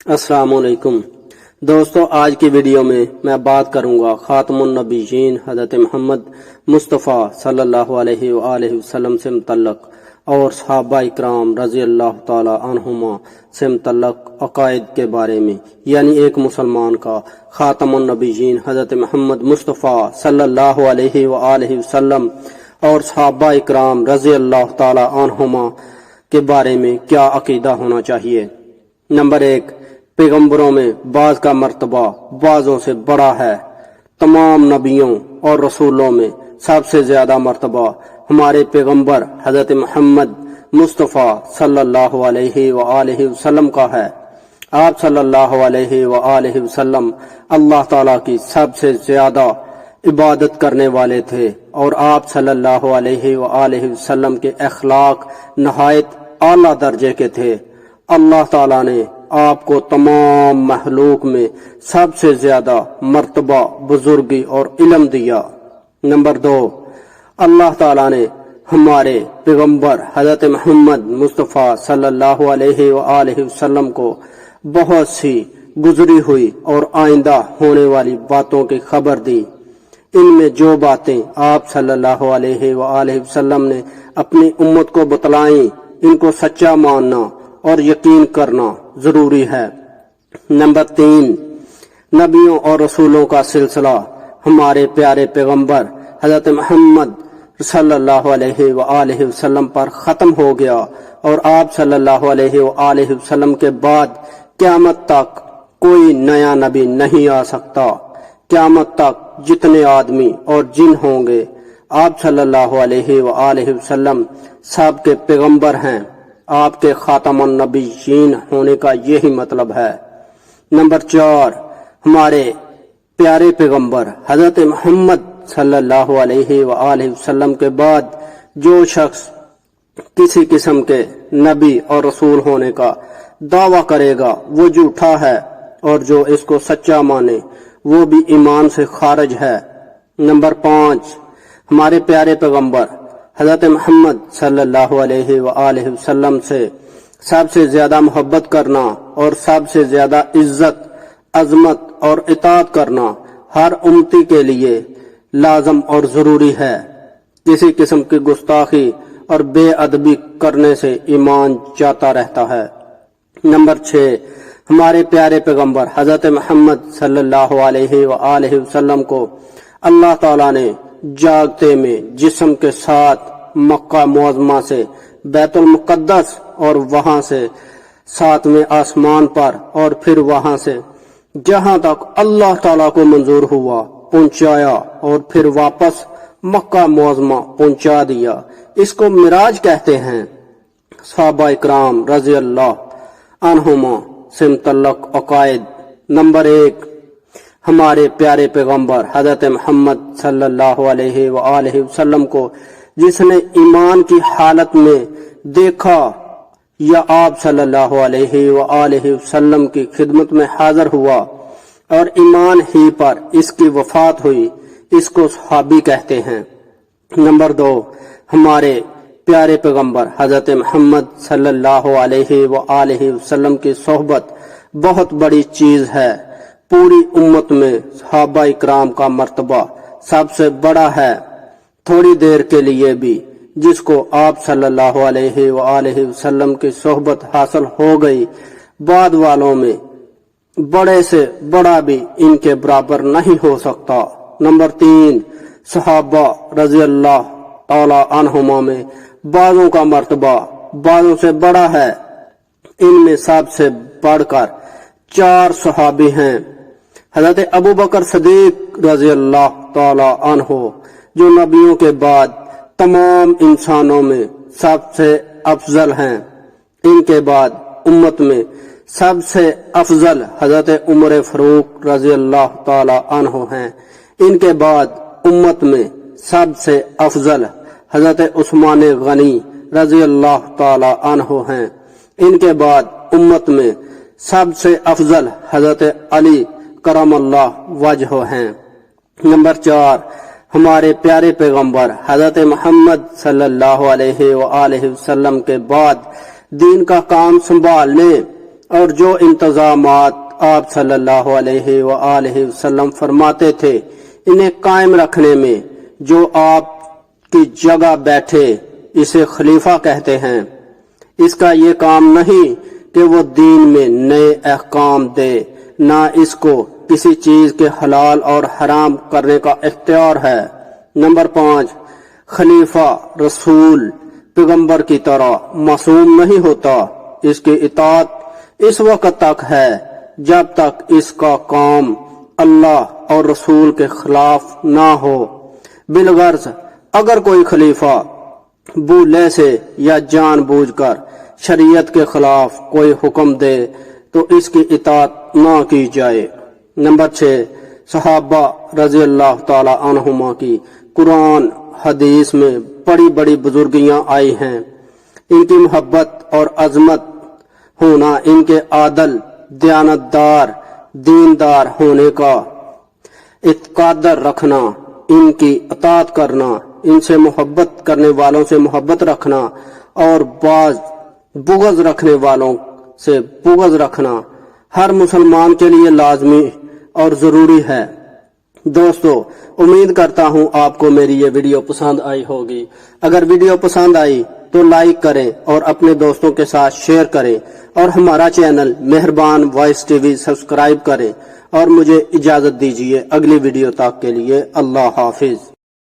السلام علیکم دوستو، آج کی ویڈیو میں بات کروں گا خاتم النبیین حضرت محمد مصطفیٰ صلی اللہ علیہ وآلہ وسلم سے متعلق اور صحابہ اکرام رضی اللہ تعالی عنہما سے متعلق عقائد کے بارے میں، یعنی ایک مسلمان کا خاتم النبیین حضرت محمد مصطفیٰ صلی اللہ علیہ وآلہ وسلم اور صحابہ اکرام رضی اللہ تعالی عنہما کے بارے میں کیا عقیدہ ہونا چاہیے۔ نمبر 1، پیغمبروں میں بعض کا مرتبہ بعضوں سے بڑا ہے۔ تمام نبیوں اور رسولوں میں سب سے زیادہ مرتبہ ہمارے پیغمبر حضرت محمد مصطفیٰ صلی اللہ علیہ وآلہ وسلم کا ہے۔ آپ صلی اللہ علیہ وآلہ وسلم اللہ تعالیٰ کی سب سے زیادہ عبادت کرنے والے تھے، اور آپ صلی اللہ علیہ وآلہ وسلم کے اخلاق نہایت اعلیٰ درجے کے تھے۔ اللہ تعالیٰ نے آپ کو تمام مخلوق میں سب سے زیادہ مرتبہ، بزرگی اور علم دیا۔ نمبر 2، اللہ تعالیٰ نے ہمارے پیغمبر حضرت محمد مصطفیٰ صلی اللہ علیہ وآلہ وسلم کو بہت سی گزری ہوئی اور آئندہ ہونے والی باتوں کی خبر دی۔ ان میں جو باتیں آپ صلی اللہ علیہ وآلہ وسلم نے اپنی امت کو بتلائیں، ان کو سچا ماننا اور یقین کرنا ضروری ہے۔ نمبر 3، نبیوں اور رسولوں کا سلسلہ ہمارے پیارے پیغمبر حضرت محمد صلی اللہ علیہ وآلہ وسلم پر ختم ہو گیا، اور آپ صلی اللہ علیہ وآلہ وسلم کے بعد قیامت تک کوئی نیا نبی نہیں آ سکتا۔ قیامت تک جتنے آدمی اور جن ہوں گے، آپ صلی اللہ علیہ وآلہ وسلم سب کے پیغمبر ہیں۔ آپ کے خاتم النبیین ہونے کا یہی مطلب ہے۔ نمبر 4، ہمارے پیارے پیغمبر حضرت محمد صلی اللہ علیہ وآلہ وسلم کے بعد جو شخص کسی قسم کے نبی اور رسول ہونے کا دعویٰ کرے گا وہ جھوٹا ہے، اور جو اس کو سچا مانے وہ بھی ایمان سے خارج ہے۔ نمبر 5، ہمارے پیارے پیغمبر حضرت محمد صلی اللہ علیہ وآلہ وسلم سے سب سے زیادہ محبت کرنا اور سب سے زیادہ عزت، عظمت اور اطاعت کرنا ہر امتی کے لیے لازم اور ضروری ہے۔ کسی قسم کی گستاخی اور بے ادبی کرنے سے ایمان جاتا رہتا ہے۔ نمبر 6، ہمارے پیارے پیغمبر حضرت محمد صلی اللہ علیہ وآلہ وسلم کو اللہ تعالیٰ نے جاگتے میں جسم کے ساتھ مکہ معظمہ سے بیت المقدس اور وہاں سے 7ویں آسمان پر اور پھر وہاں سے جہاں تک اللہ تعالیٰ کو منظور ہوا پہنچایا، اور پھر واپس مکہ معظمہ پہنچا دیا۔ اس کو معراج کہتے ہیں۔ صحابہ اکرام رضی اللہ عنہما سے متعلق عقائد۔ نمبر 1، ہمارے پیارے پیغمبر حضرت محمد صلی اللہ علیہ وآلہ وسلم کو جس نے ایمان کی حالت میں دیکھا یا آپ صلی اللہ علیہ وآلہ وسلم کی خدمت میں حاضر ہوا اور ایمان ہی پر اس کی وفات ہوئی، اس کو صحابی کہتے ہیں۔ نمبر 2، ہمارے پیارے پیغمبر حضرت محمد صلی اللہ علیہ وآلہ وسلم کی صحبت بہت بڑی چیز ہے۔ پوری امت میں صحابہ اکرام کا مرتبہ سب سے بڑا ہے۔ تھوڑی دیر کے لیے بھی جس کو آپ صلی اللہ علیہ وآلہ وسلم کی صحبت حاصل ہو گئی، بعد والوں میں بڑے سے بڑا بھی ان کے برابر نہیں ہو سکتا۔ نمبر 3، صحابہ رضی اللہ تعالی عنہما میں بعضوں کا مرتبہ بعضوں سے بڑا ہے۔ ان میں سب سے بڑھ کر 4 صحابی ہیں۔ حضرت ابوبکر صدیق رضی اللہ تعالی عنہ جو نبیوں کے بعد تمام انسانوں میں سب سے افضل ہیں۔ ان کے بعد امت میں سب سے افضل حضرت عمر فاروق رضی اللہ تعالی عنہ ہیں۔ ان کے بعد امت میں سب سے افضل حضرت عثمان غنی رضی اللہ تعالی عنہ ہیں۔ ان کے بعد امت میں سب سے افضل حضرت علی کرم اللہ وجہ ہیں۔ نمبر 4، ہمارے پیارے پیغمبر حضرت محمد صلی اللہ علیہ وآلہ وسلم کے بعد دین کا کام سنبھالنے اور جو انتظامات آپ صلی اللہ علیہ وآلہ وسلم فرماتے تھے انہیں قائم رکھنے میں جو آپ کی جگہ بیٹھے اسے خلیفہ کہتے ہیں۔ اس کا یہ کام نہیں کہ وہ دین میں نئے احکام دے، نہ اس کو کسی چیز کے حلال اور حرام کرنے کا اختیار ہے۔ نمبر 5، خلیفہ رسول پیغمبر کی طرح معصوم نہیں ہوتا۔ اس کی اطاعت اس وقت تک ہے جب تک اس کا کام اللہ اور رسول کے خلاف نہ ہو۔ بالغرض اگر کوئی خلیفہ بھولے سے یا جان بوجھ کر شریعت کے خلاف کوئی حکم دے تو اس کی اطاعت نہ کی جائے۔ نمبر 6، صحابہ رضی اللہ تعالی عنہما کی قرآن حدیث میں بڑی بڑی بزرگیاں آئی ہیں۔ ان کی محبت اور عظمت ہونا، ان کے عادل، دیانتدار، دیندار ہونے کا اعتقاد رکھنا، ان کی اطاعت کرنا، ان سے محبت کرنے والوں سے محبت رکھنا اور بعض بغض رکھنے والوں سے بغض رکھنا ہر مسلمان کے لیے لازمی اور ضروری ہے۔ دوستو، امید کرتا ہوں آپ کو میری یہ ویڈیو پسند آئی ہوگی۔ اگر ویڈیو پسند آئی تو لائک کریں اور اپنے دوستوں کے ساتھ شیئر کریں اور ہمارا چینل مہربان وائس ٹی وی سبسکرائب کریں اور مجھے اجازت دیجیے اگلی ویڈیو تک کے لیے۔ اللہ حافظ۔